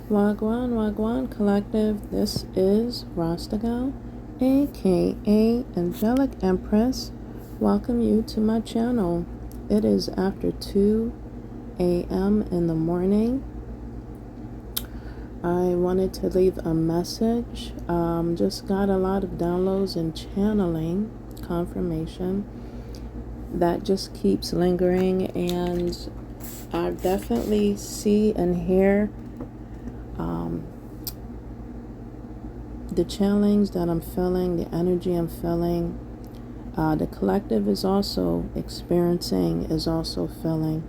Wagwan, Wagwan Collective. This is Rasta Gal, aka Angelic Empress. Welcome you to my channel. It is after 2 a.m. in the morning. I wanted to leave a message. Just got a lot of downloads and channeling confirmation that just keeps lingering, and I definitely see and hear the challenge that I'm feeling, the energy I'm feeling. The collective is also experiencing, is also feeling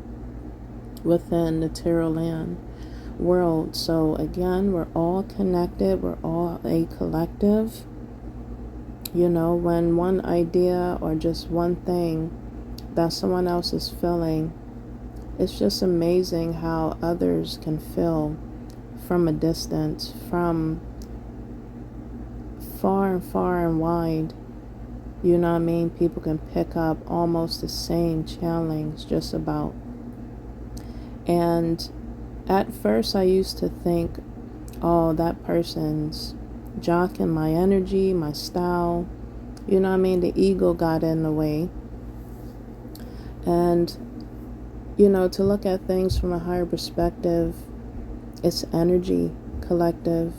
within the Tarot Land world. So again, we're all connected. We're all a collective. You know, when one idea or just one thing that someone else is feeling, it's just amazing how others can feel from a distance, from far and far and wide. You know what I mean? People can pick up almost the same challenge just about. And at first I used to think, oh, that person's jocking my energy, my style. You know what I mean? The ego got in the way. And, you know, to look at things from a higher perspective, it's energy, collective.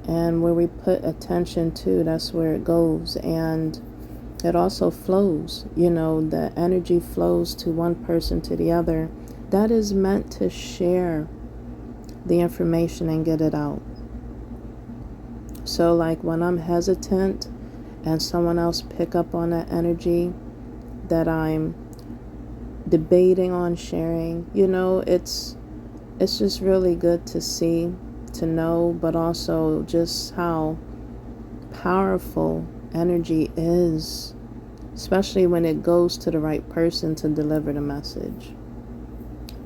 And where we put attention to, that's where it goes. And it also flows. You know, the energy flows to one person to the other. That is meant to share the information and get it out. So like when I'm hesitant and someone else pick up on that energy that I'm debating on sharing, you know, it's just really good to see, to know, but also just how powerful energy is, especially when it goes to the right person to deliver the message,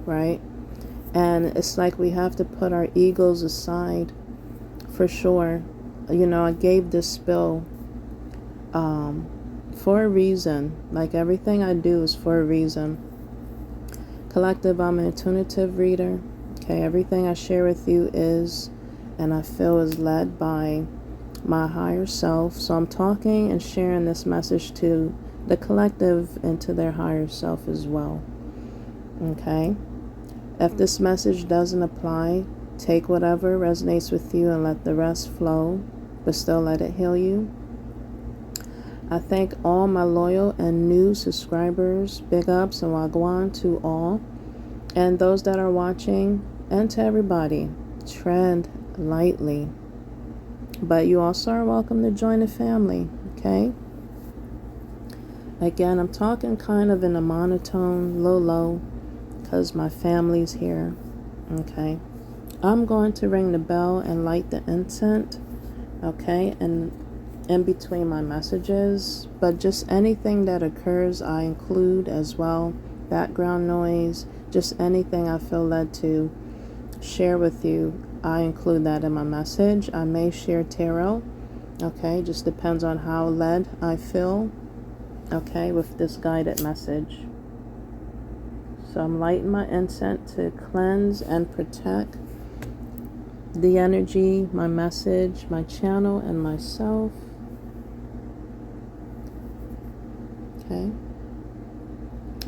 right? And it's like we have to put our egos aside for sure. You know, I gave this spill for a reason. Like everything I do is for a reason. Collective, I'm an intunitive reader. Okay, everything I share with you is, and I feel is led by my higher self. So I'm talking and sharing this message to the collective and to their higher self as well. Okay? If this message doesn't apply, take whatever resonates with you and let the rest flow, but still let it heal you. I thank all my loyal and new subscribers. Big ups and wagwan to all. And those that are watching, and to everybody, tread lightly. But you also are welcome to join the family, okay? Again, I'm talking kind of in a monotone, low, because my family's here, okay? I'm going to ring the bell and light the incense, okay? And in between my messages, but just anything that occurs, I include as well. Background noise, just anything I feel led to share with you, I include that in my message. I may share tarot, okay? Just depends on how led I feel, okay, with this guided message. So I'm lighting my incense to cleanse and protect the energy, my message, my channel, and myself. Okay.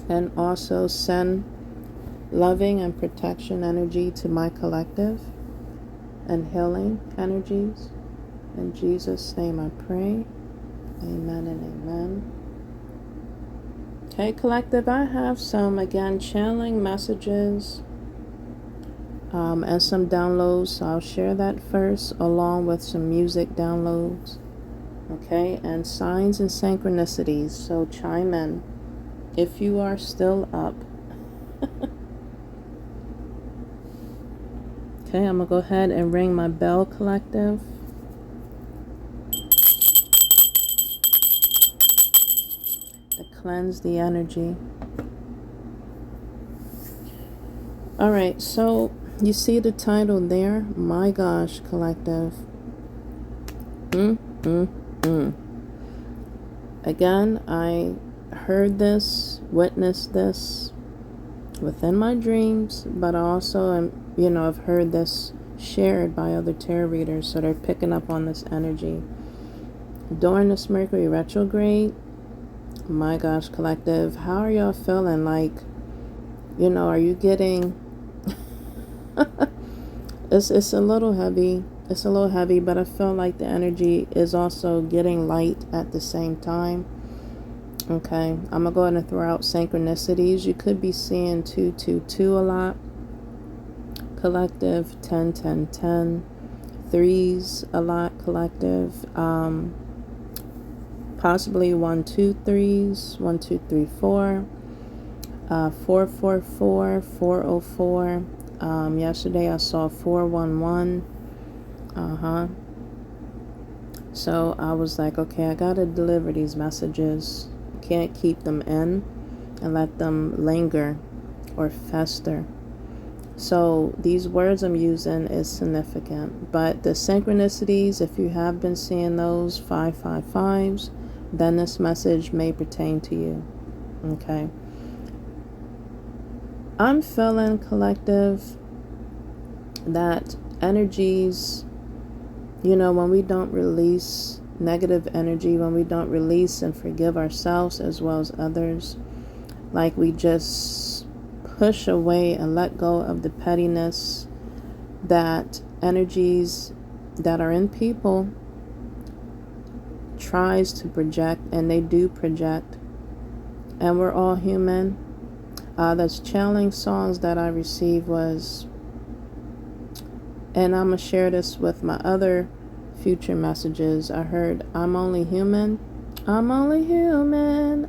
And also send loving and protection energy to my collective and healing energies. In Jesus' name I pray. Amen and amen. Okay, collective, I have some, again, channeling messages and some downloads. So I'll share that first, along with some music downloads. Okay, and signs and synchronicities. So chime in if you are still up. Okay, I'm going to go ahead and ring my bell, collective. To cleanse the energy. Alright, so you see the title there? My gosh, collective. Again, I heard this, witnessed this within my dreams, but I also am have heard this shared by other tarot readers, so they're picking up on this energy. During this Mercury retrograde, my gosh, collective, how are y'all feeling? Like, are you getting... it's a little heavy. It's a little heavy, but I feel like the energy is also getting light at the same time. Okay, I'm going to go ahead and throw out synchronicities. You could be seeing 222 a lot. Collective, 10, 10, 10. Threes a lot, collective. Possibly 1, 2, 3s. 1, 2, 3, 4. 444, 404. Yesterday I saw 411. So I was like, okay, I gotta deliver these messages. Can't keep them in and let them linger or fester. So these words I'm using is significant, but the synchronicities, if you have been seeing those 555s, then this message may pertain to you. Okay, I'm feeling, collective, that energies, when we don't release negative energy, when we don't release and forgive ourselves as well as others, like we just push away and let go of the pettiness, that energies that are in people tries to project, and they do project, and we're all human. Those channeling songs that I received was, and I'm going to share this with my other future messages. I heard, I'm only human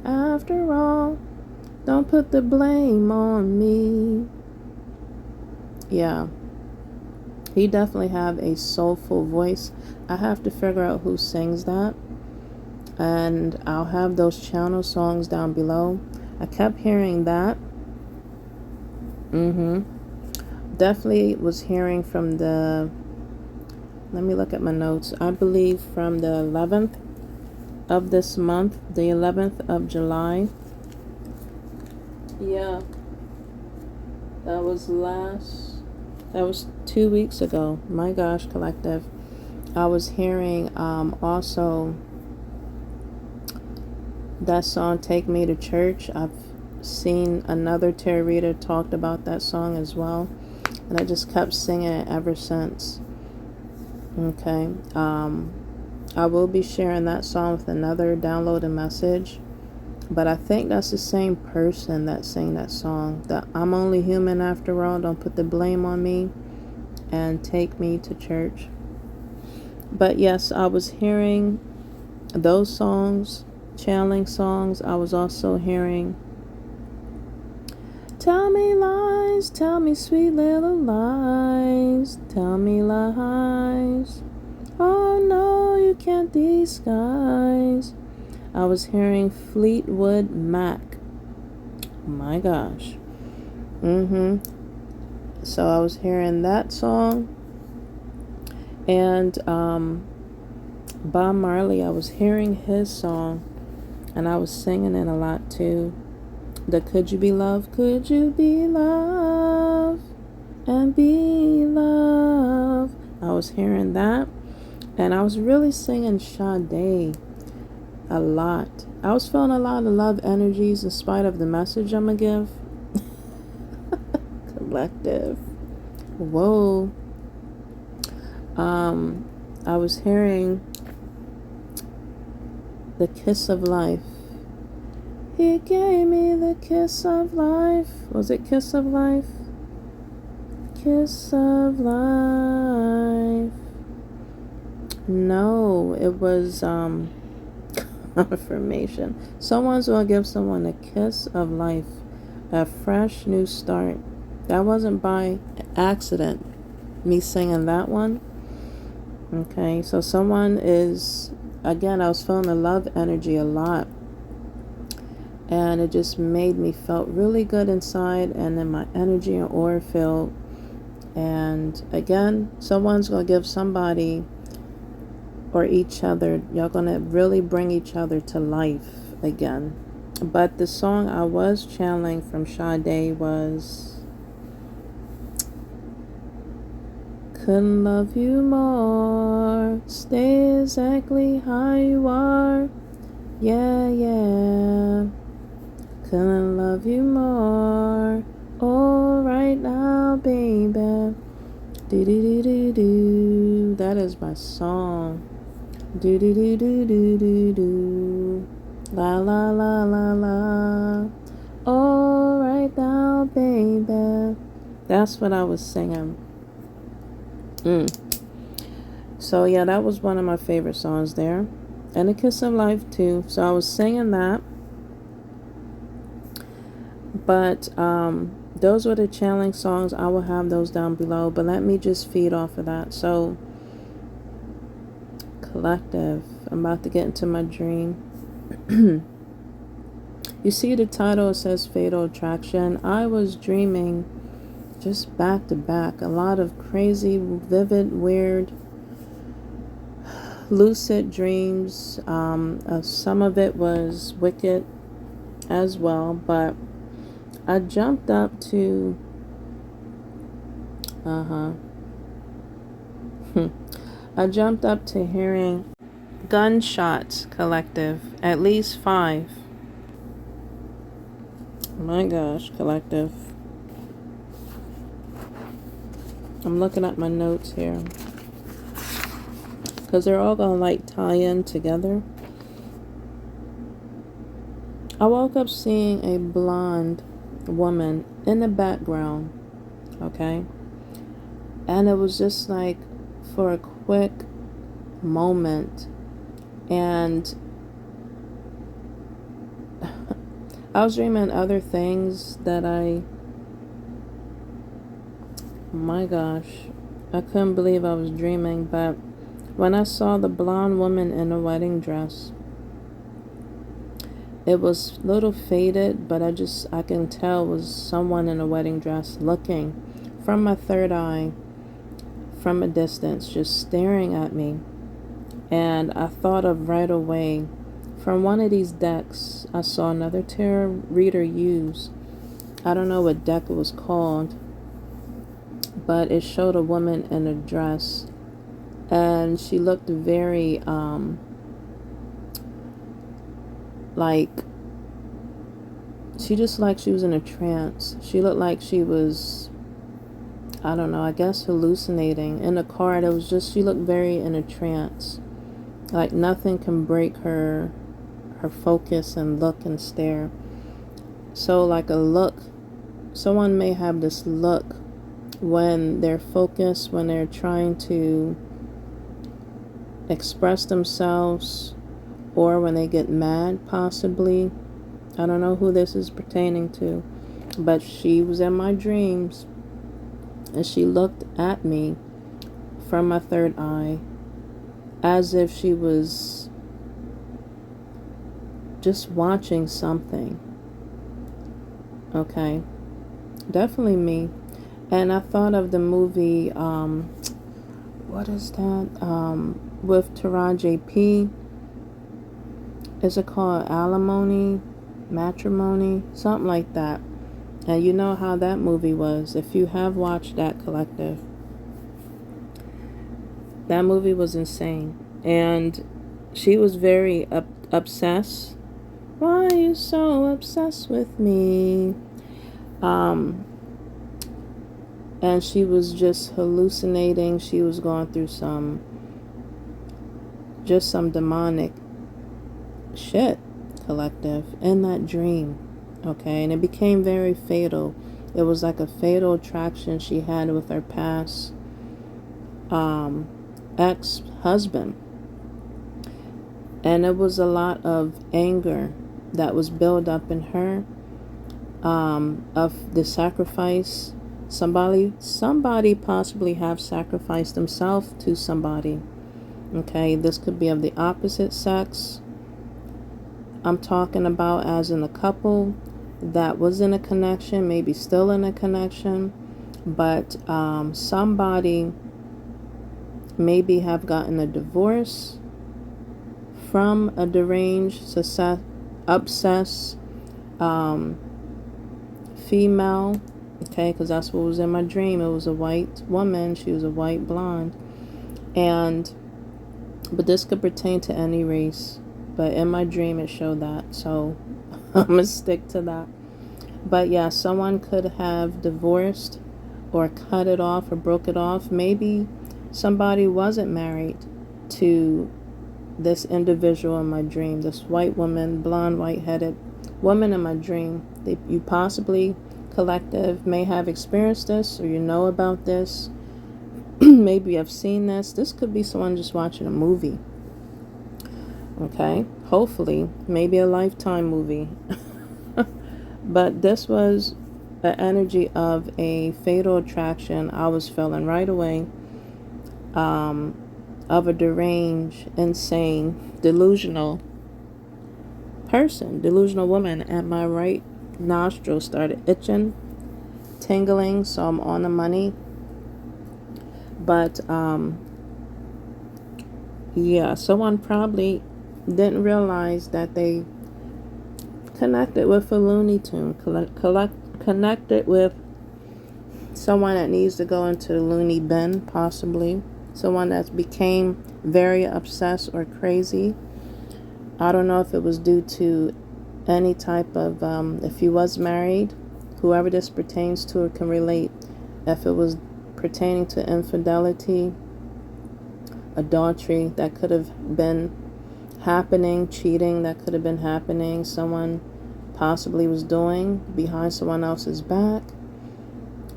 after all. Don't put the blame on me. Yeah. He definitely have a soulful voice. I have to figure out who sings that. And I'll have those channel songs down below. I kept hearing that. Definitely was hearing from the... Let me look at my notes. I believe from the 11th of this month, the 11th of July. Yeah, that was 2 weeks ago. My gosh, collective. I was hearing also that song, Take Me to Church. I've seen another tarot reader talked about that song as well, and I just kept singing it ever since. Okay, I will be sharing that song with another downloaded message. But I think that's the same person that sang that song. That I'm only human after all. Don't put the blame on me. And take me to church. But yes, I was hearing those songs, channeling songs. I was also hearing, tell me lies, tell me sweet little lies, tell me lies. Oh no, you can't disguise. I was hearing Fleetwood Mac. My gosh. So I was hearing that song. And Bob Marley, I was hearing his song. And I was singing it a lot too. The Could You Be Loved? Could you be loved and be loved? I was hearing that. And I was really singing Sade a lot. I was feeling a lot of love energies in spite of the message I'm gonna give. Collective. Whoa. I was hearing the kiss of life. He gave me the kiss of life. Was it kiss of life? Kiss of life. No, it was affirmation. Someone's gonna give someone a kiss of life, a fresh new start. That wasn't by accident, me singing that one. Okay, so someone is, again, I was feeling the love energy a lot, and it just made me felt really good inside, and then my energy and aura filled. And again, someone's gonna give somebody or each other, y'all gonna really bring each other to life again. But the song I was channeling from Sade was Couldn't love you more. Stay exactly how you are. Yeah, yeah. Couldn't love you more. Oh, right now, baby. Do do do do do. That is my song. Do do do do do do do. La la la la la. Oh, right now, baby. That's what I was singing. So yeah, that was one of my favorite songs there. And A Kiss of Life too. So I was singing that. But those were the channeling songs. I will have those down below. But let me just feed off of that. So collective. I'm about to get into my dream. You see the title, it says Fatal Attraction. I was dreaming just back to back. A lot of crazy, vivid, weird, lucid dreams. Some of it was wicked as well. But I jumped up to... I jumped up to hearing gunshots, collective. At least 5. My gosh, collective. I'm looking at my notes here. Because they're all going to like tie in together. I woke up seeing a blonde woman in the background. Okay. And it was just like for a quick moment. And I was dreaming other things that my gosh, I couldn't believe I was dreaming. But when I saw the blonde woman in a wedding dress, it was a little faded, but I can tell it was someone in a wedding dress looking from my third eye from a distance, just staring at me. And I thought of right away, from one of these decks, I saw another tarot reader use. I don't know what deck it was called, but it showed a woman in a dress. And she looked very, she just like she was in a trance. She looked like she was, I don't know, I guess hallucinating. In the card, it was just, she looked very in a trance. Like nothing can break her focus and look and stare. So like a look, someone may have this look when they're focused, when they're trying to express themselves, or when they get mad, possibly. I don't know who this is pertaining to, but she was in my dreams, and she looked at me from my third eye as if she was just watching something. Okay, definitely me. And I thought of the movie, what is that, with Taraji P. Is it called Alimony, Matrimony, something like that? And you know how that movie was. If you have watched that, collective, that movie was insane. And she was very obsessed. Why are you so obsessed with me? And she was just hallucinating. She was going through some demonic shit, collective, in that dream. Okay, and it became very fatal. It was like a fatal attraction she had with her past ex-husband. And it was a lot of anger that was built up in her, of the sacrifice. Somebody possibly have sacrificed themselves to somebody. Okay, this could be of the opposite sex. I'm talking about as in a couple that was in a connection, maybe still in a connection, but somebody maybe have gotten a divorce from a deranged, obsessed female Okay, because that's what was in my dream. It was a white woman. She was a white blonde. But this could pertain to any race. But in my dream, it showed that. So I'm going to stick to that. But yeah, someone could have divorced or cut it off or broke it off. Maybe somebody wasn't married to this individual in my dream, this white woman, blonde, white-headed woman in my dream. You possibly, collective, may have experienced this, or you know about this. Maybe I've seen this. This could be someone just watching a movie. Okay? Hopefully, maybe a Lifetime movie. But this was the energy of a fatal attraction I was feeling right away, of a deranged, insane, delusional person, delusional woman. And my right nostril started itching, tingling, so I'm on the money. But yeah, someone probably didn't realize that they connected with a Looney Tune, connected with someone that needs to go into the loony bin, possibly someone that became very obsessed or crazy. I don't know if it was due to any type of, if he was married, whoever this pertains to can relate. If it was pertaining to infidelity, adultery, that could have been happening, cheating, that could have been happening, someone possibly was doing behind someone else's back.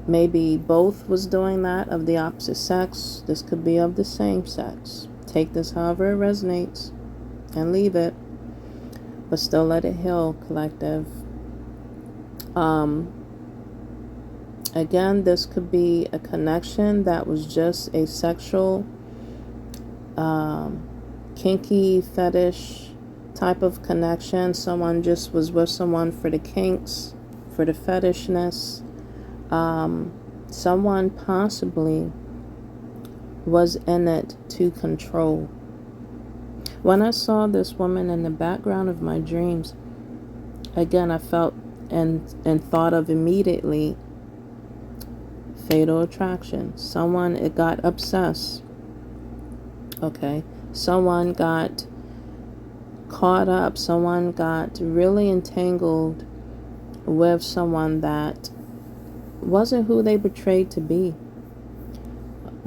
Maybe both was doing that, of the opposite sex. This could be of the same sex. Take this however it resonates and leave it, but still let it heal, collective. Again, this could be a connection that was just a sexual, kinky fetish type of connection. Someone just was with someone for the kinks, for the fetishness. Someone possibly was in it to control. When I saw this woman in the background of my dreams, again, I felt and thought of immediately fatal attraction. Someone, it got obsessed. Okay. Someone got caught up. Someone got really entangled with someone that wasn't who they portrayed to be.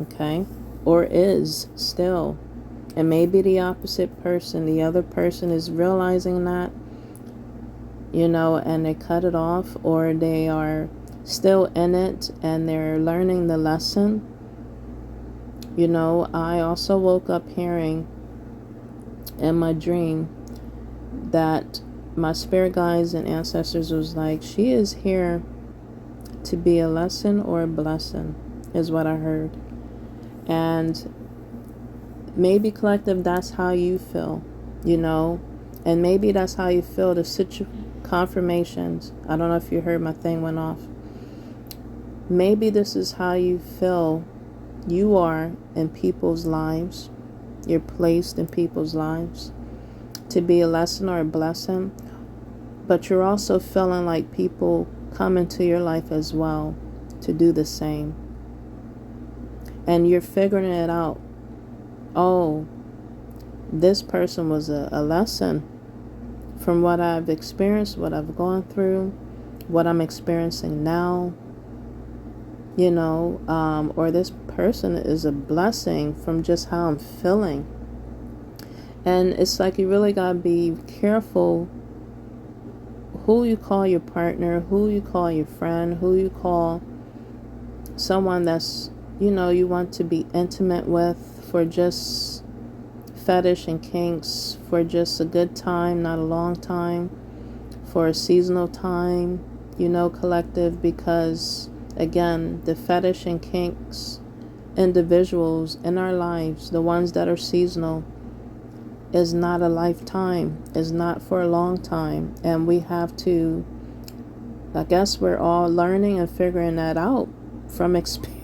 Okay. Or is still. And maybe the opposite person, the other person is realizing that, and they cut it off, or they are still in it and they're learning the lesson. I also woke up hearing in my dream that my spirit guides and ancestors was like, she is here to be a lesson or a blessing, is what I heard. And maybe, collective, that's how you feel, and maybe that's how you feel. The confirmations. I don't know if you heard my thing went off. Maybe this is how you feel you are in people's lives. You're placed in people's lives to be a lesson or a blessing, but you're also feeling like people come into your life as well to do the same. And you're figuring it out. Oh, this person was a lesson from what I've experienced, what I've gone through, what I'm experiencing now, or this person is a blessing from just how I'm feeling. And it's like you really got to be careful who you call your partner, who you call your friend, who you call someone that's, you want to be intimate with for just fetish and kinks, for just a good time, not a long time, for a seasonal time, collective, because again, the fetish and kinks individuals in our lives, the ones that are seasonal, is not a lifetime, is not for a long time. And we have to, I guess we're all learning and figuring that out from experience.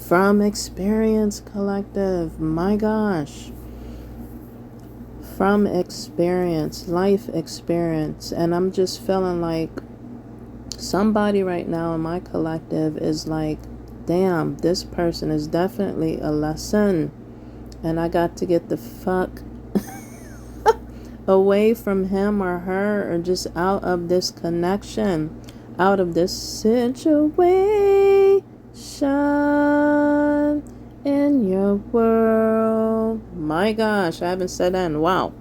From experience, collective. My gosh. From experience, life experience. And I'm just feeling like somebody right now in my collective is like, damn, this person is definitely a lesson, and I got to get the fuck away from him or her, or just out of this connection, out of this situation in your world. My gosh, I haven't said that in a while.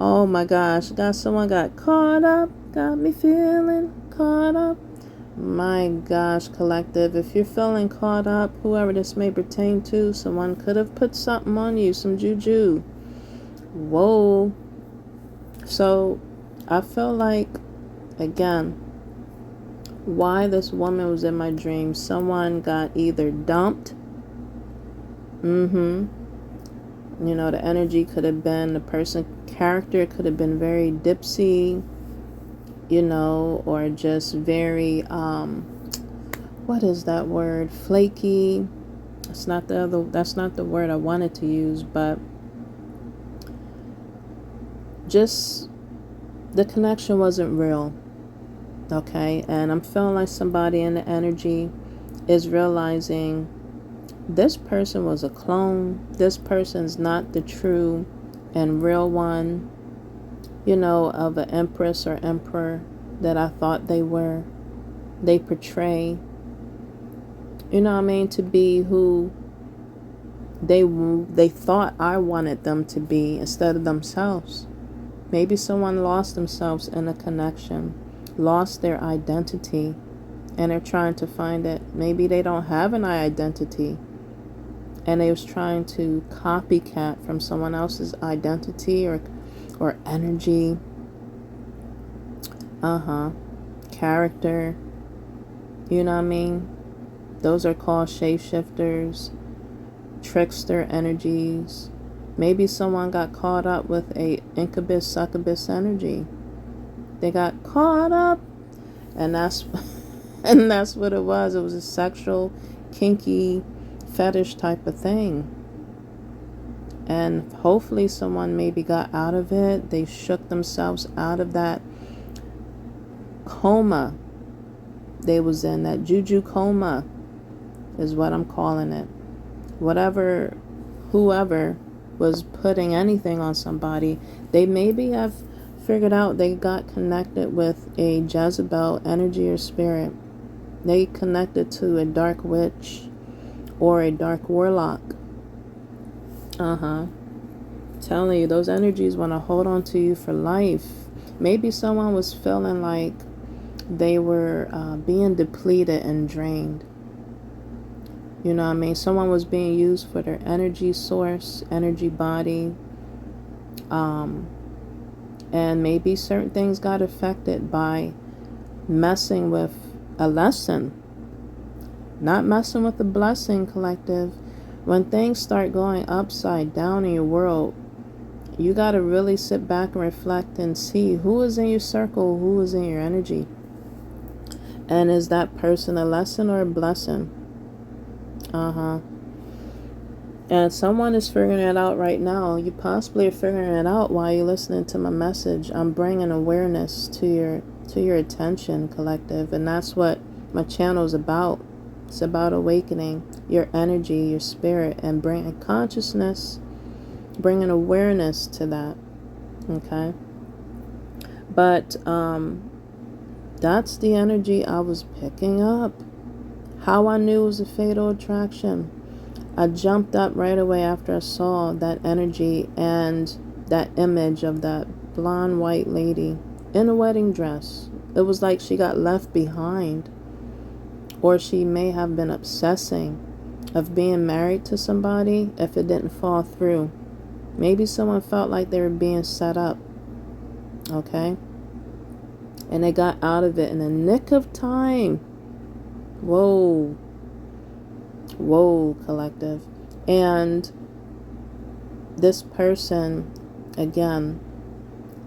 Oh my gosh, someone got caught up, got me feeling caught up. My gosh, collective, if you're feeling caught up, whoever this may pertain to, someone could have put something on you, some juju. Whoa. So I feel like, again, why this woman was in my dream, someone got either dumped. You know, the energy could have been, the person character could have been very dipsy, you know, or just very what is that word, flaky. That's not the word I wanted to use, but just the connection wasn't real. Okay, and I'm feeling like somebody in the energy is realizing this person was a clone. This person's not the true and real one, you know, of an empress or emperor that I thought they were. They portray, you know what I mean, to be who they thought I wanted them to be instead of themselves. Maybe someone lost themselves in a connection, lost their identity, and they're trying to find it. Maybe they don't have an identity, and they was trying to copycat from someone else's identity or energy, character, you know what I mean? Those are called shapeshifters, trickster energies. Maybe someone got caught up with a incubus, succubus energy. They got caught up, and that's what it was. It was a sexual, kinky, fetish type of thing. And hopefully someone maybe got out of it. They shook themselves out of that coma they was in. That juju coma is what I'm calling it. Whoever was putting anything on somebody, they maybe have figured out they got connected with a Jezebel energy or spirit. They connected to a dark witch or a dark warlock. Telling you, those energies want to hold on to you for life. Maybe someone was feeling like they were being depleted and drained. You know what I mean? Someone was being used for their energy source, energy body. And maybe certain things got affected by messing with a lesson. Not messing with the blessing, collective. When things start going upside down in your world, you got to really sit back and reflect and see who is in your circle, who is in your energy. And is that person a lesson or a blessing? And someone is figuring it out right now. You possibly are figuring it out while you're listening to my message. I'm bringing awareness to your attention, collective, and that's what my channel is about. It's about awakening your energy, your spirit, and bringing consciousness, bringing awareness to that. Okay? But that's the energy I was picking up. How I knew it was a fatal attraction. I jumped up right away after I saw that energy and that image of that blonde white lady in a wedding dress. It was like she got left behind. Or she may have been obsessing of being married to somebody if it didn't fall through. Maybe someone felt like they were being set up. Okay? And they got out of it in the nick of time. Whoa, collective. And this person, again,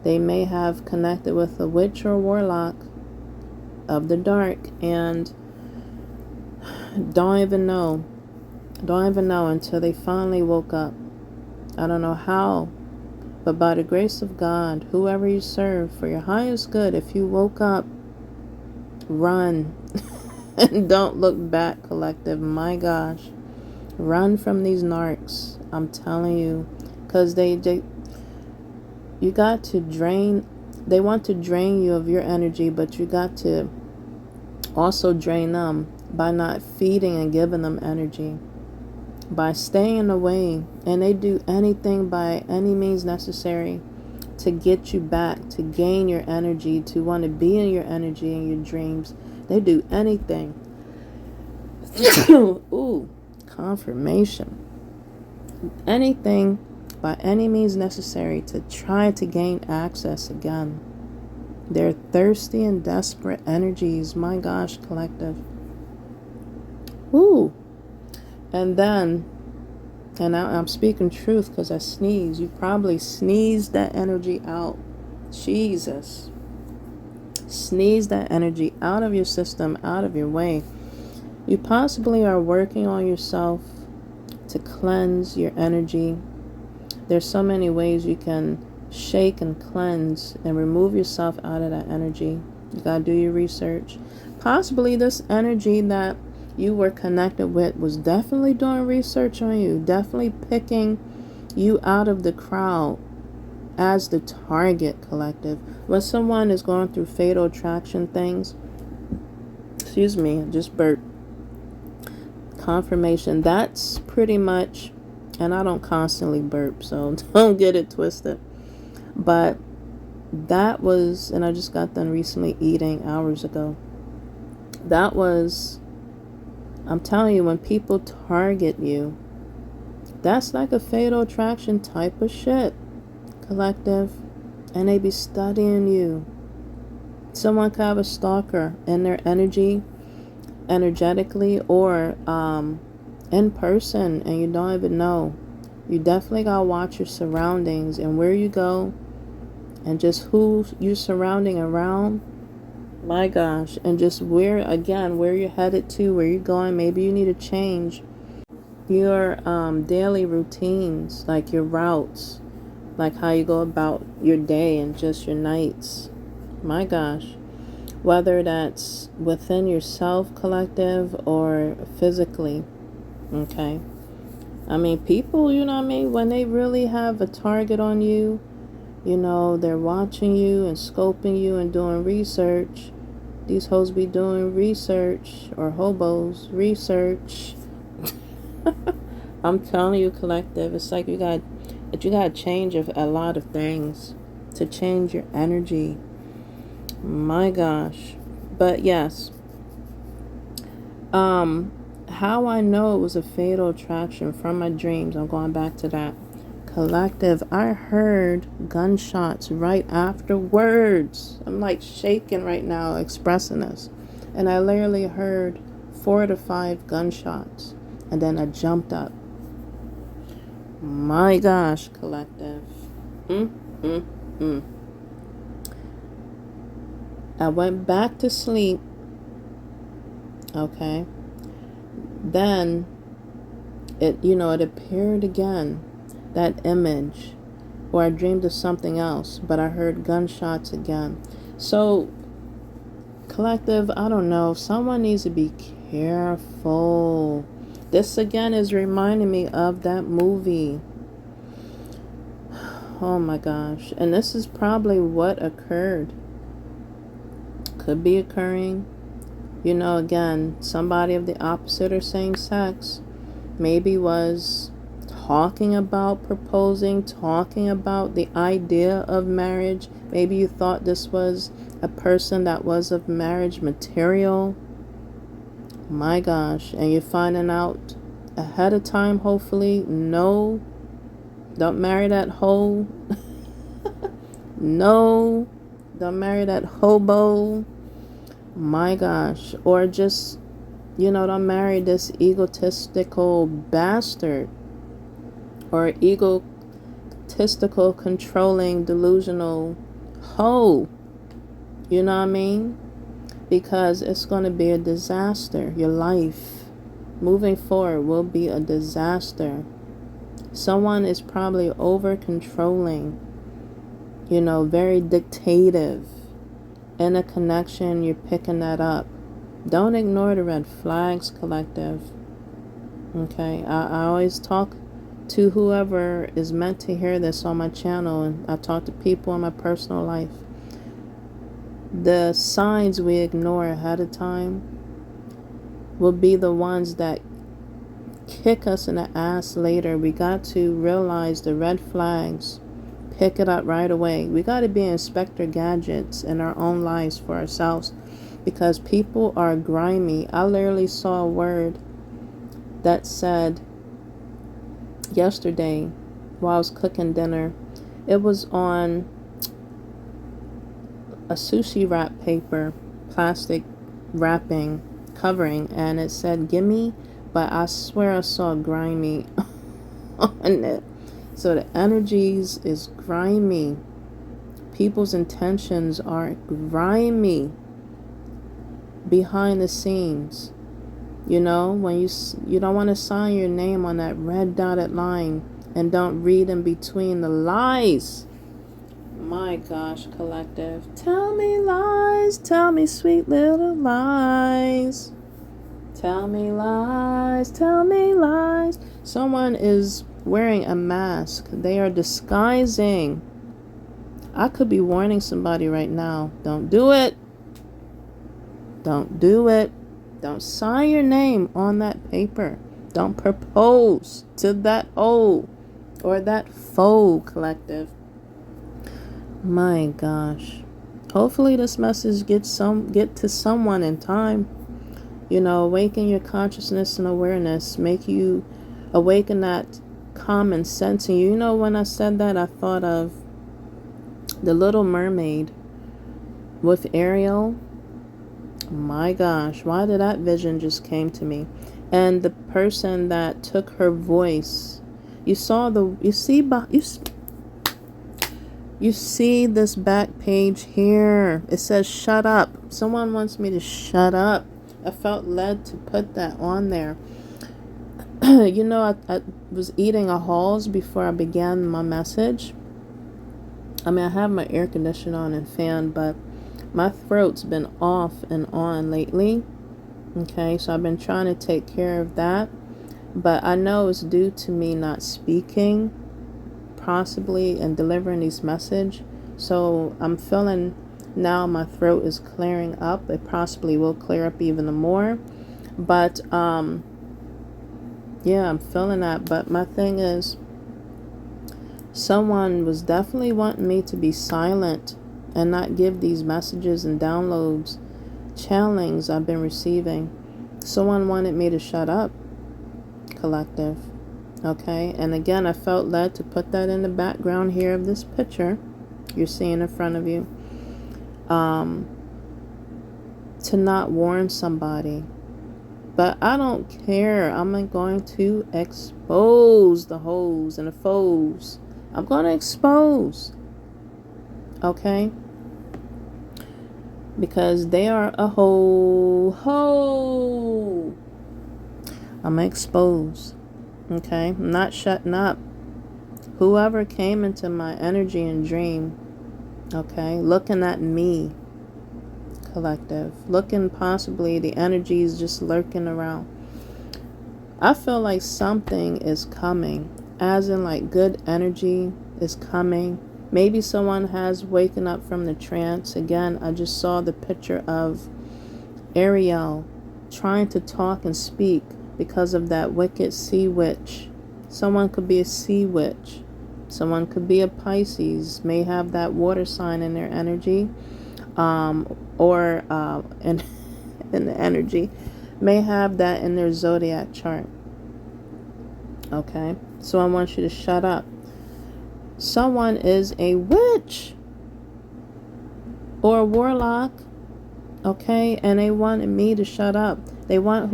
they may have connected with a witch or warlock of the dark and don't even know until they finally woke up. I don't know how But by the grace of God, whoever you serve, for your highest good, if you woke up, run. And don't look back, collective. My gosh. Run from these narcs. I'm telling you. Because you got to drain. They want to drain you of your energy, but you got to also drain them by not feeding and giving them energy. By staying away. And they do anything by any means necessary to get you back, to gain your energy, to want to be in your energy and your dreams. They do anything. Ooh, confirmation. Anything by any means necessary to try to gain access again. They're thirsty and desperate energies. My gosh, collective. Ooh. And then, and I'm speaking truth because I sneeze. You probably sneezed that energy out. Jesus. Sneeze that energy out of your system, out of your way. You possibly are working on yourself to cleanse your energy. There's so many ways you can shake and cleanse and remove yourself out of that energy. You gotta do your research. Possibly this energy that you were connected with was definitely doing research on you, definitely picking you out of the crowd as the target, collective. When someone is going through fatal attraction things, excuse me, just burped. Confirmation, that's pretty much, and I don't constantly burp, so don't get it twisted, but that was, and I just got done recently eating hours ago. That was, I'm telling you, when people target you, that's like a fatal attraction type of shit, collective. And they be studying you. Someone could have a stalker in their energetically, or in person, and you don't even know. You definitely gotta watch your surroundings and where you go, and just who you're surrounding around. My gosh. And just where you're headed to, where you're going. Maybe you need to change your daily routines, like your routes, like how you go about your day and just your nights. My gosh. Whether that's within yourself, collective, or physically. Okay. I mean, people, you know what I mean, when they really have a target on you, you know, they're watching you and scoping you and doing research. These hoes be doing research, or hobos, research. I'm telling you, collective, it's like you got to change a lot of things to change your energy. My gosh. But yes, how I know it was a fatal attraction from my dreams, I'm going back to that. Collective, I heard gunshots right afterwards. I'm like shaking right now expressing this. And I literally heard 4 to 5 gunshots. And then I jumped up. My gosh, collective. I went back to sleep. Okay. Then it appeared again, that image, or I dreamed of something else, but I heard gunshots again. So, collective, I don't know, someone needs to be careful. This again is reminding me of that movie. Oh my gosh. And this is probably what occurred. Could be occurring. Again, somebody of the opposite or same sex maybe was talking about proposing, talking about the idea of marriage. Maybe you thought this was a person that was of marriage material. My gosh. And you're finding out ahead of time, hopefully. No, don't marry that hoe. No, don't marry that hobo. My gosh. Or just, don't marry this egotistical bastard, or egotistical, controlling, delusional hoe. You know what I mean? Because it's going to be a disaster. Your life moving forward will be a disaster. Someone is probably over controlling. you know, very dictative. In a connection, you're picking that up. Don't ignore the red flags, collective. Okay, I always talk to whoever is meant to hear this on my channel, and I talk to people in my personal life. The signs we ignore ahead of time will be the ones that kick us in the ass later. We got to realize the red flags, pick it up right away. We got to be Inspector Gadgets in our own lives for ourselves, because people are grimy. I literally saw a word that said yesterday while I was cooking dinner. It was on a sushi wrap paper, plastic wrapping, covering, and it said gimme, but I swear I saw grimy on it. So the energies is grimy. People's intentions are grimy behind the scenes. You know, when you don't want to sign your name on that red dotted line, and don't read in between the lies. My gosh, collective. Tell me lies, tell me sweet little lies. Tell me lies, tell me lies. Someone is wearing a mask. They are disguising. I could be warning somebody right now. Don't do it. Don't do it. Don't sign your name on that paper. Don't propose to that O or that foe, collective. My gosh. Hopefully this message get to someone in time. You know, awaken your consciousness and awareness. Make you awaken that common sense in you. You know, when I said that, I thought of the Little Mermaid with Ariel. My gosh, why did that vision just came to me? And the person that took her voice, you see this back page here. It says shut up. Someone wants me to shut up. I felt led to put that on there. You know, I was eating a Halls before I began my message. I mean, I have my air conditioner on and fan, but my throat's been off and on lately. Okay, so I've been trying to take care of that. But I know it's due to me not speaking, possibly, and delivering these messages. So I'm feeling now my throat is clearing up. It possibly will clear up even more. But, yeah, I'm feeling that. But my thing is, someone was definitely wanting me to be silent and not give these messages and downloads, channelings I've been receiving. Someone wanted me to shut up, collective. Okay, and again, I felt led to put that in the background here of this picture you're seeing in front of you. To not warn somebody. But I don't care. I'm going to expose the hoes and the foes. I'm going to expose. Okay? Because they are a ho. I'm going to expose. Okay? I'm not shutting up. Whoever came into my energy and dream, okay, looking at me, collective, looking possibly the energies just lurking around. I feel like something is coming, as in like good energy is coming. Maybe someone has waken up from the trance. Again, I just saw the picture of Ariel trying to talk and speak because of that wicked sea witch. Someone could be a sea witch. Someone could be a Pisces, may have that water sign in their energy, or in the energy, may have that in their zodiac chart. Okay, so I want you to shut up. Someone is a witch or a warlock, okay, and they wanted me to shut up. They want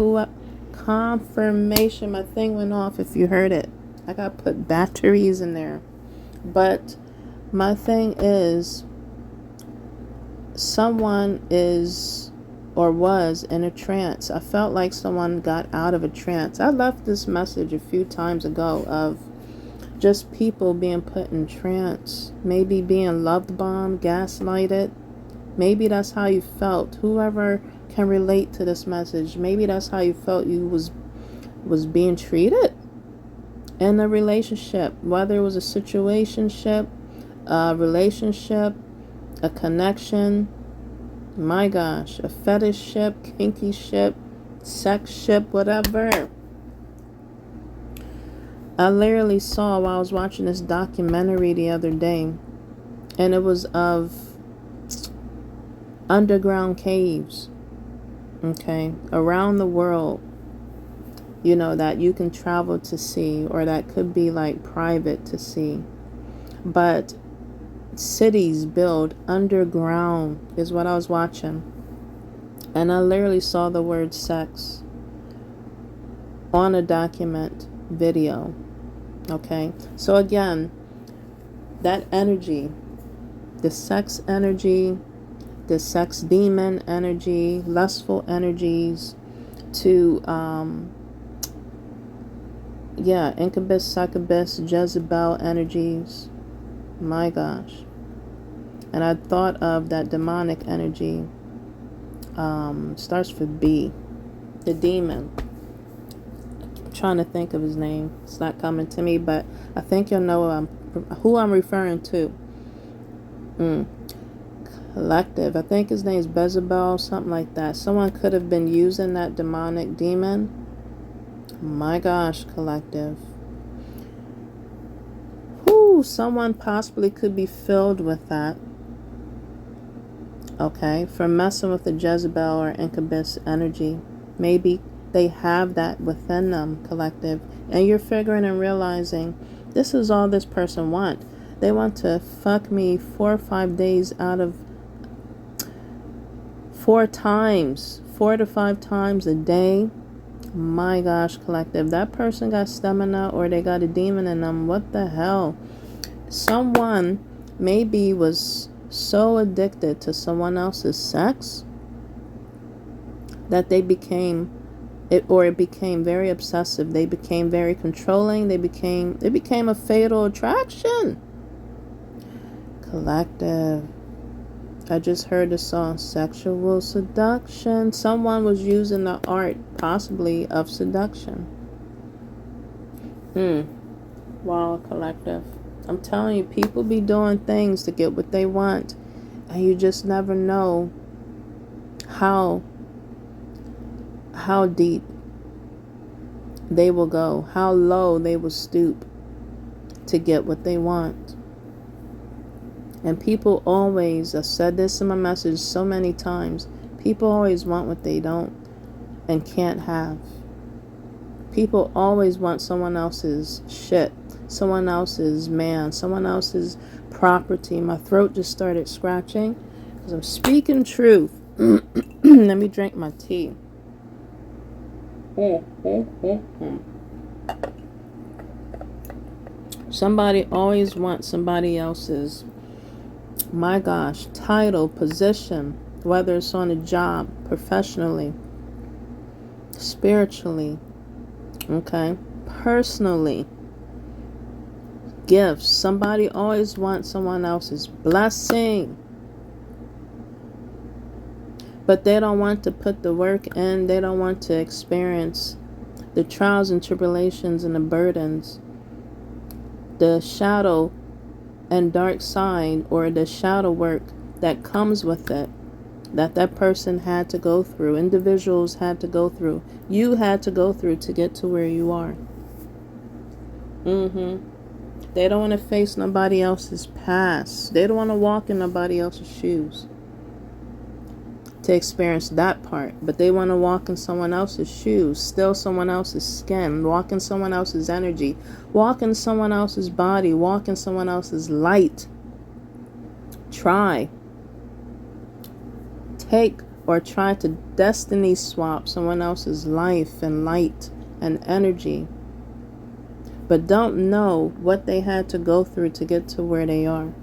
confirmation. My thing went off if you heard it. I got to put batteries in there. But my thing is, someone is or was in a trance. I felt like someone got out of a trance. I left this message a few times ago of just people being put in trance, maybe being loved bombed, gaslighted. Maybe that's how you felt. Whoever can relate to this message, maybe that's how you felt you was being treated in a relationship, whether it was a situationship, a relationship, a connection, my gosh, a fetish ship, kinky ship, sex ship, whatever. I literally saw while I was watching this documentary the other day, and it was of underground caves, okay, around the world, you know, that you can travel to see, or that could be like private to see. But cities built underground is what I was watching. And I literally saw the word sex on a document video. Okay, so again, that energy, the sex energy, the sex demon energy, lustful energies, to incubus, succubus, Jezebel energies, my gosh. And I thought of that demonic energy, starts with B, the demon. Trying to think of his name, it's not coming to me, but I think you'll know who I'm referring to. Collective, I think his name is Bezebel, something like that. Someone could have been using that demonic demon. My gosh, collective. Someone possibly could be filled with that, okay, for messing with the Jezebel or incubus energy. Maybe they have that within them, collective, and you're figuring and realizing this is all this person want. They want to fuck me 4 or 5 days out of 4 to 5 times a day. My gosh, collective, that person got stamina or they got a demon in them. What the hell? Someone maybe was so addicted to someone else's sex that they became it, or it became very obsessive. They became very controlling. It became a fatal attraction. Collective, I just heard the song Sexual Seduction. Someone was using the art possibly of seduction. Wow, collective, I'm telling you, people be doing things to get what they want, and you just never know how deep they will go, how low they will stoop to get what they want. And people always, I've said this in my message so many times, people always want what they don't and can't have. People always want someone else's shit, someone else's man, someone else's property. My throat just started scratching because I'm speaking truth. Let me drink my tea. Somebody always wants somebody else's, my gosh, title, position, whether it's on a job, professionally, spiritually, okay, personally, gifts. Somebody always wants someone else's blessing, but they don't want to put the work in. They don't want to experience the trials and tribulations and the burdens, the shadow and dark side, or the shadow work that comes with it, that person had to go through, individuals had to go through, you had to go through to get to where you are. They don't want to face nobody else's past. They don't want to walk in nobody else's shoes to experience that part, but they want to walk in someone else's shoes, steal someone else's skin, walk in someone else's energy, walk in someone else's body, walk in someone else's light. Try, take, or try to destiny swap someone else's life and light and energy, but don't know what they had to go through to get to where they are.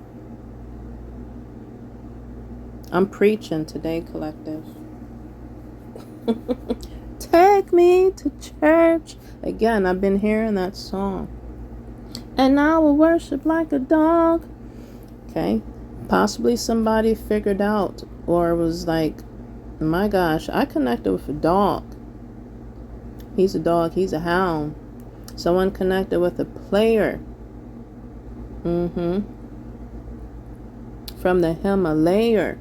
I'm preaching today, collective. Take me to church. Again, I've been hearing that song. and I will worship like a dog. Okay, possibly somebody figured out or was like, my gosh, I connected with a dog. He's a dog, he's a hound. Someone connected with a player. From the Himalaya.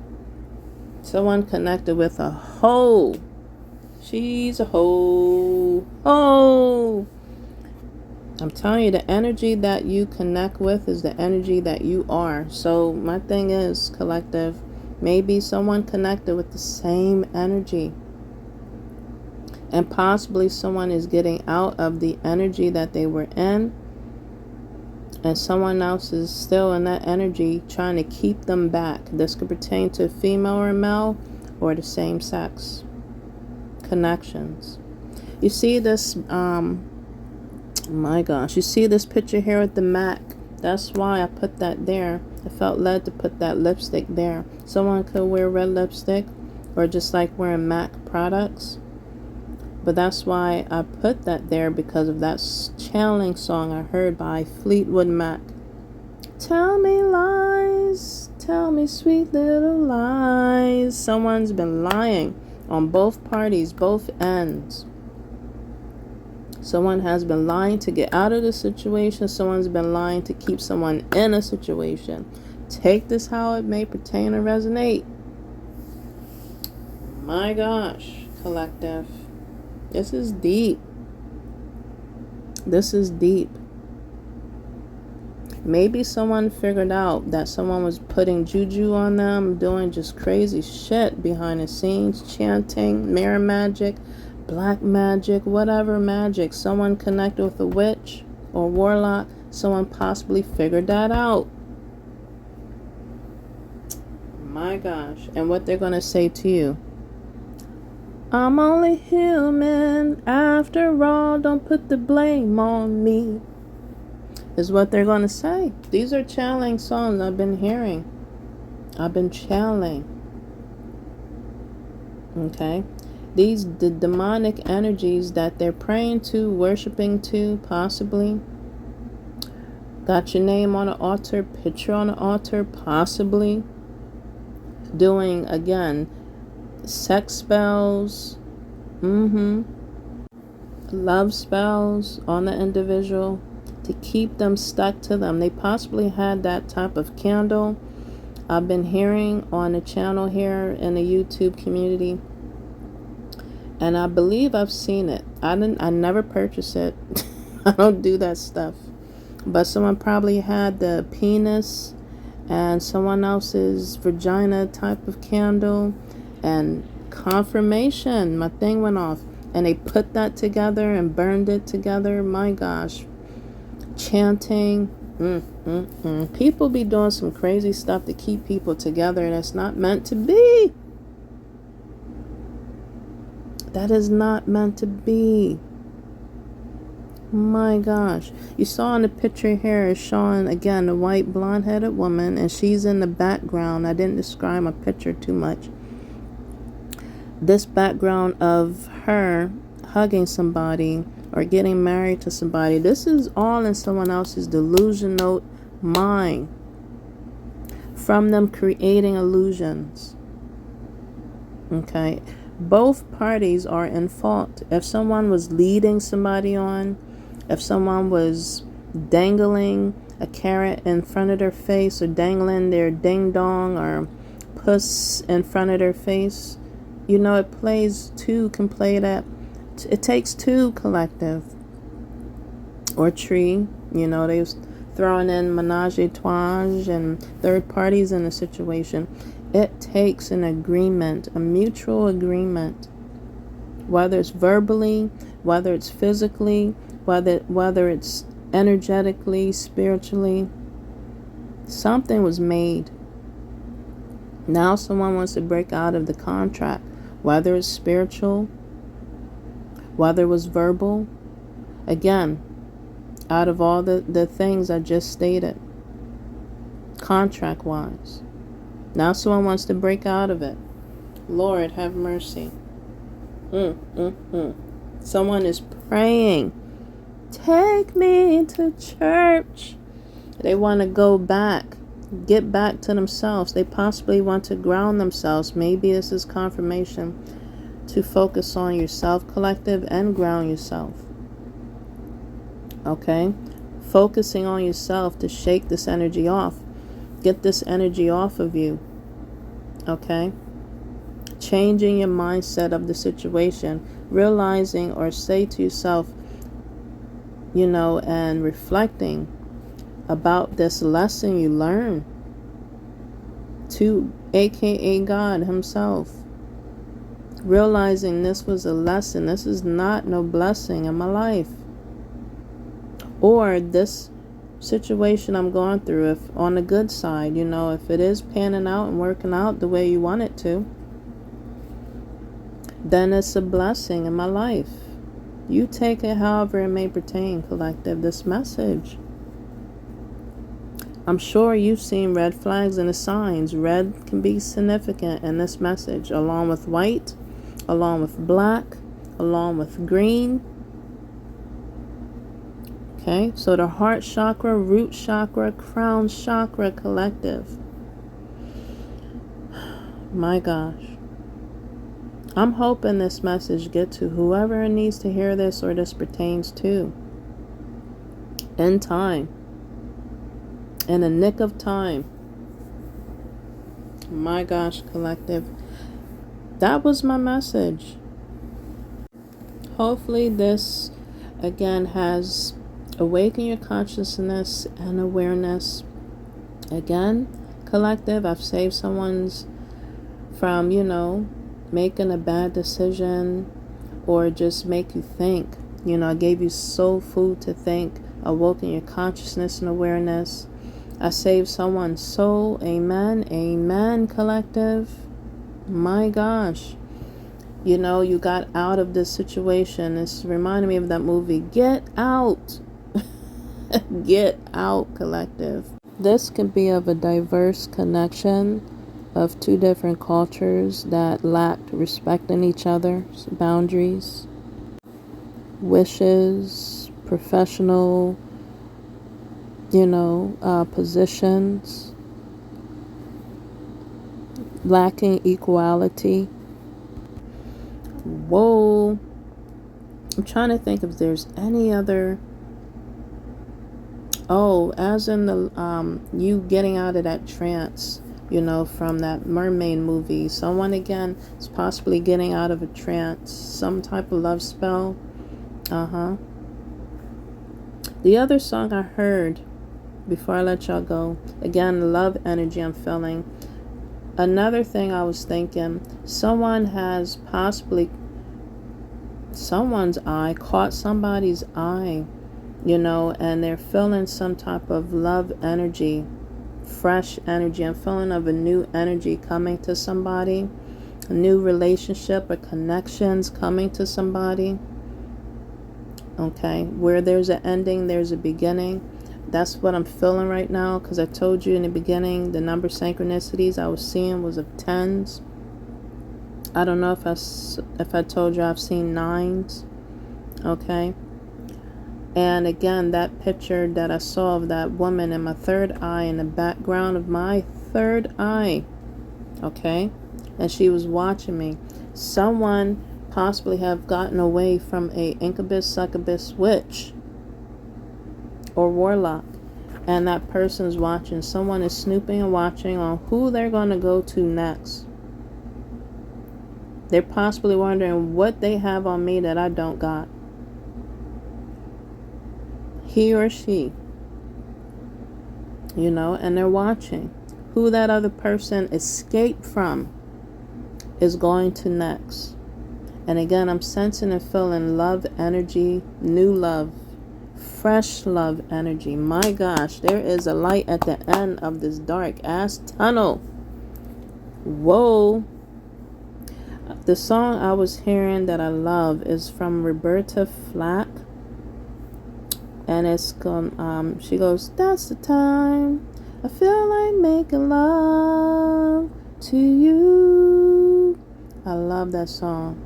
Someone connected with a hoe. She's a hoe. Oh! I'm telling you, the energy that you connect with is the energy that you are. So my thing is, collective, maybe someone connected with the same energy. And possibly someone is getting out of the energy that they were in. And someone else is still in that energy trying to keep them back. This could pertain to female or male or the same sex connections. You see this, my gosh, you see this picture here with the MAC. That's why I put that there. I felt led to put that lipstick there. Someone could wear red lipstick or just like wearing MAC products. But that's why I put that there, because of that channeling song I heard by Fleetwood Mac. Tell me lies, tell me sweet little lies. Someone's been lying on both parties, both ends. Someone has been lying to get out of the situation. Someone's been lying to keep someone in a situation. Take this how it may pertain or resonate. My gosh, collective. This is deep. This is deep. Maybe someone figured out that someone was putting juju on them, doing just crazy shit behind the scenes, chanting, mirror magic, black magic, whatever magic. Someone connected with a witch or warlock. Someone possibly figured that out. My gosh. And what they're going to say to you. I'm only human. After all, don't put the blame on me. Is what they're going to say. These are channeling songs I've been hearing. I've been channeling. Okay? The demonic energies that they're praying to, worshiping to, possibly. Got your name on an altar, picture on an altar, possibly. Doing, again, sex spells, love spells on the individual to keep them stuck to them. They possibly had that type of candle. I've been hearing on the channel here in the YouTube community, and I believe I've seen it. I never purchased it. I don't do that stuff. But someone probably had the penis and someone else's vagina type of candle. And confirmation, my thing went off, and they put that together and burned it together. My gosh, chanting. People be doing some crazy stuff to keep people together that's not meant to be. That is not meant to be. My gosh. You saw in the picture here is showing again a white blonde-headed woman, and she's in the background. I didn't describe my picture too much. This background of her hugging somebody or getting married to somebody, this is all in someone else's delusional mind, from them creating illusions. Okay, both parties are in fault. If someone was leading somebody on, if someone was dangling a carrot in front of their face or dangling their ding dong or puss in front of their face, you know, it plays two, can play that. It takes two, collective. Or tree. You know, they was throwing in menage a trois and third parties in the situation. It takes an agreement, a mutual agreement. Whether it's verbally, whether it's physically, whether it's energetically, spiritually. Something was made. Now someone wants to break out of the contract. Whether it's spiritual, whether it was verbal. Again, out of all the things I just stated, contract-wise. Now someone wants to break out of it. Lord, have mercy. Someone is praying Take me to church. They want to go back, get back to themselves. They possibly want to ground themselves. Maybe this is confirmation to focus on yourself, collective, and ground yourself. Okay? Focusing on yourself to shake this energy off. Get this energy off of you. Okay? Changing your mindset of the situation. Realizing or say to yourself, and reflecting about this lesson you learned to aka God himself. Realizing this was a lesson. This is not no blessing in my life. Or this situation I'm going through, if on the good side, if it is panning out and working out the way you want it to, then it's a blessing in my life. You take it however it may pertain, collective, this message. I'm sure you've seen red flags and the signs. Red can be significant in this message, along with white, along with black, along with green. Okay, so the heart chakra, root chakra, crown chakra, collective. My gosh. I'm hoping this message gets to whoever needs to hear this or this pertains to. In time. In the nick of time. My gosh, collective. That was my message. Hopefully this, again, has awakened your consciousness and awareness. Again, collective, I've saved someone's from, making a bad decision or just make you think. I gave you soul food to think, awoken your consciousness and awareness. I saved someone's soul. Amen. Amen, collective. My gosh. You got out of this situation. It's reminding me of that movie, Get Out. Get out, collective. This could be of a diverse connection of two different cultures that lacked respect in each other's boundaries, wishes, professional, positions, lacking equality. Whoa. I'm trying to think if there's any other. Oh, as in the you getting out of that trance, from that mermaid movie. Someone again is possibly getting out of a trance, some type of love spell. The other song I heard before I let y'all go, again, love energy I'm feeling. Another thing I was thinking, someone has possibly someone's eye, caught somebody's eye, and they're feeling some type of love energy, fresh energy. I'm feeling of a new energy coming to somebody, a new relationship or connections coming to somebody. Okay, where there's an ending, there's a beginning. That's what I'm feeling right now, because I told you in the beginning the number synchronicities I was seeing was of tens. I don't know if I told you I've seen nines. Okay. And again, that picture that I saw of that woman in my third eye, in the background of my third eye. Okay. And she was watching me. Someone possibly have gotten away from a incubus, succubus witch or warlock. And that person's watching. Someone is snooping and watching on who they're going to go to next. They're possibly wondering what they have on me that I don't got. He or she. And they're watching. Who that other person escaped from is going to next. And again, I'm sensing and feeling love energy, new love, fresh love energy. My gosh, there is a light at the end of this dark ass tunnel. Whoa. The song I was hearing that I love is from Roberta Flack. And it's she goes, that's the time I feel like making love to you. I love that song.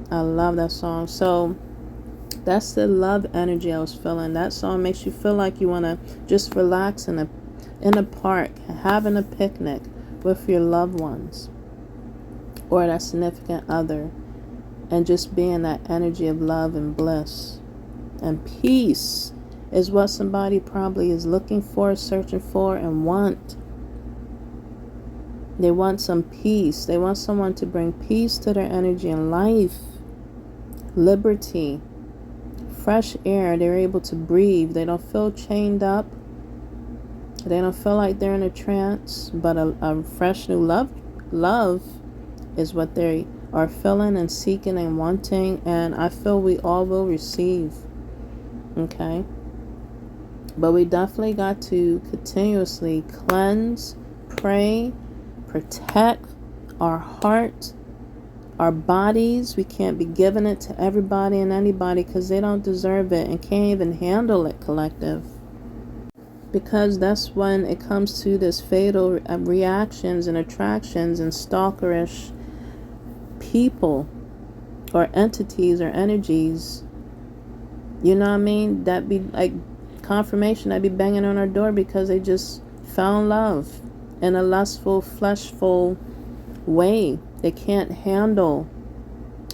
I love that song. So That's the love energy I was feeling. That song makes you feel like you want to just relax in a park, having a picnic with your loved ones or that significant other, and just being that energy of love and bliss. And peace is what somebody probably is looking for, searching for, and want. They want some peace. They want someone to bring peace to their energy and life. Liberty. Fresh air. They're able to breathe. They don't feel chained up. They don't feel like they're in a trance. But a fresh new love is what they are feeling and seeking and wanting. And I feel we all will receive. Okay? But we definitely got to continuously cleanse, pray, protect our heart, our bodies. We can't be giving it to everybody and anybody because they don't deserve it and can't even handle it, collective. Because that's when it comes to this fatal reactions and attractions and stalkerish people or entities or energies. You know what I mean? That be like confirmation. That be banging on our door because they just found love in a lustful, fleshful way. They can't handle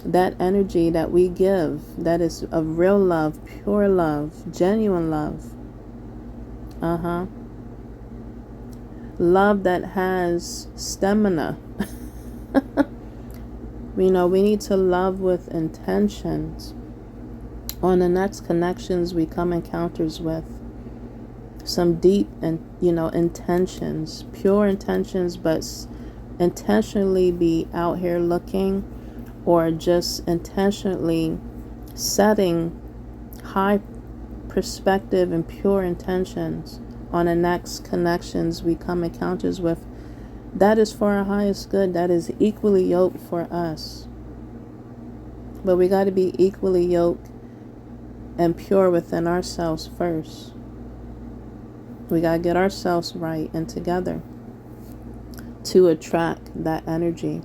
that energy that we give. That is of real love, pure love, genuine love. Love that has stamina. You know, we need to love with intentions. On the next connections we come encounters with, some deep and intentions, pure intentions, but intentionally be out here looking, or just intentionally setting high perspective and pure intentions on the next connections we come encounters with. That is for our highest good. That is equally yoked for us. But we got to be equally yoked and pure within ourselves first. We got to get ourselves right and together to attract that energy.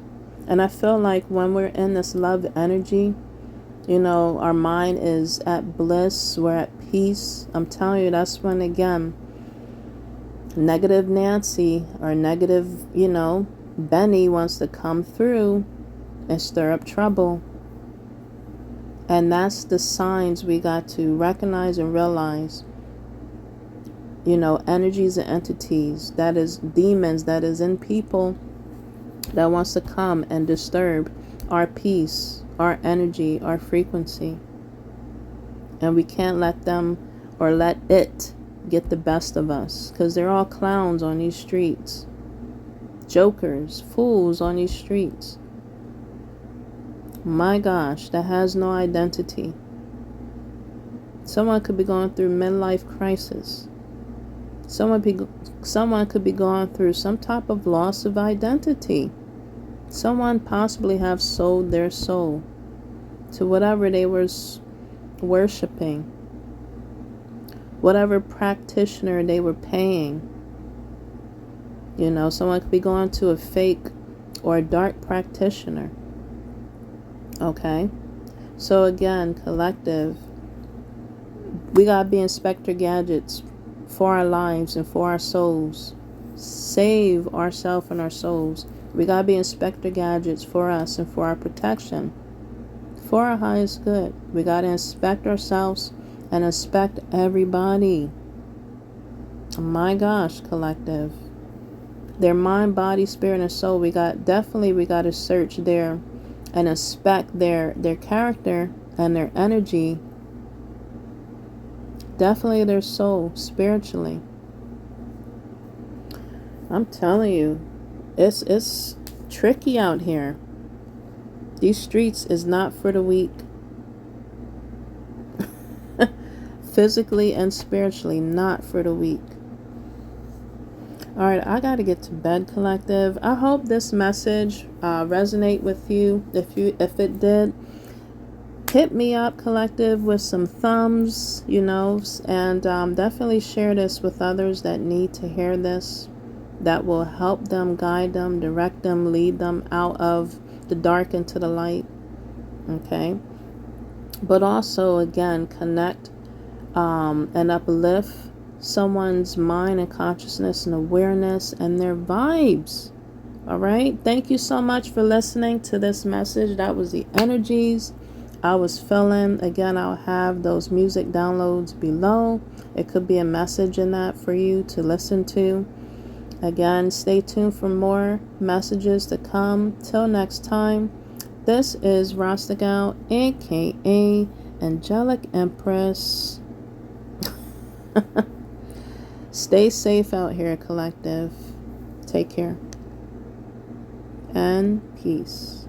And I feel like when we're in this love energy, our mind is at bliss, we're at peace. I'm telling you, that's when, again, negative Nancy or negative, Benny wants to come through and stir up trouble. And that's the signs we got to recognize and realize. Energies and entities, that is demons, that is in people that wants to come and disturb our peace, our energy, our frequency. And we can't let them or let it get the best of us, because they're all clowns on these streets, jokers, fools on these streets. My gosh, that has no identity. Someone could be going through midlife crisis. Someone could be going through some type of loss of identity. Someone possibly have sold their soul to whatever they were worshiping, whatever practitioner they were paying. Someone could be going to a fake or a dark practitioner. Okay? So again, collective, we gotta be Inspector Gadgets for our lives and for our souls. Save ourselves and our souls. We gotta be Inspector Gadgets for us and for our protection, for our highest good. We gotta inspect ourselves and inspect everybody. My gosh, collective. Their mind, body, spirit, and soul. We got to search their and inspect their character and their energy. Definitely their soul, spiritually. I'm telling you, it's tricky out here. These streets is not for the weak. Physically and spiritually, not for the weak. Alright, I gotta get to bed, collective. I hope this message resonate with you. If it did, hit me up, collective, with some thumbs, and definitely share this with others that need to hear this. That will help them, guide them, direct them, lead them out of the dark into the light. Okay? but also, again, connect and uplift someone's mind and consciousness and awareness and their vibes. All right. Thank you so much for listening to this message. That was the energies I was feeling. Again, I'll have those music downloads below. It could be a message in that for you to listen to. Again, stay tuned for more messages to come. Till next time, this is Rasta Gal, aka Angelic Empress. Stay safe out here, collective. Take care. And peace.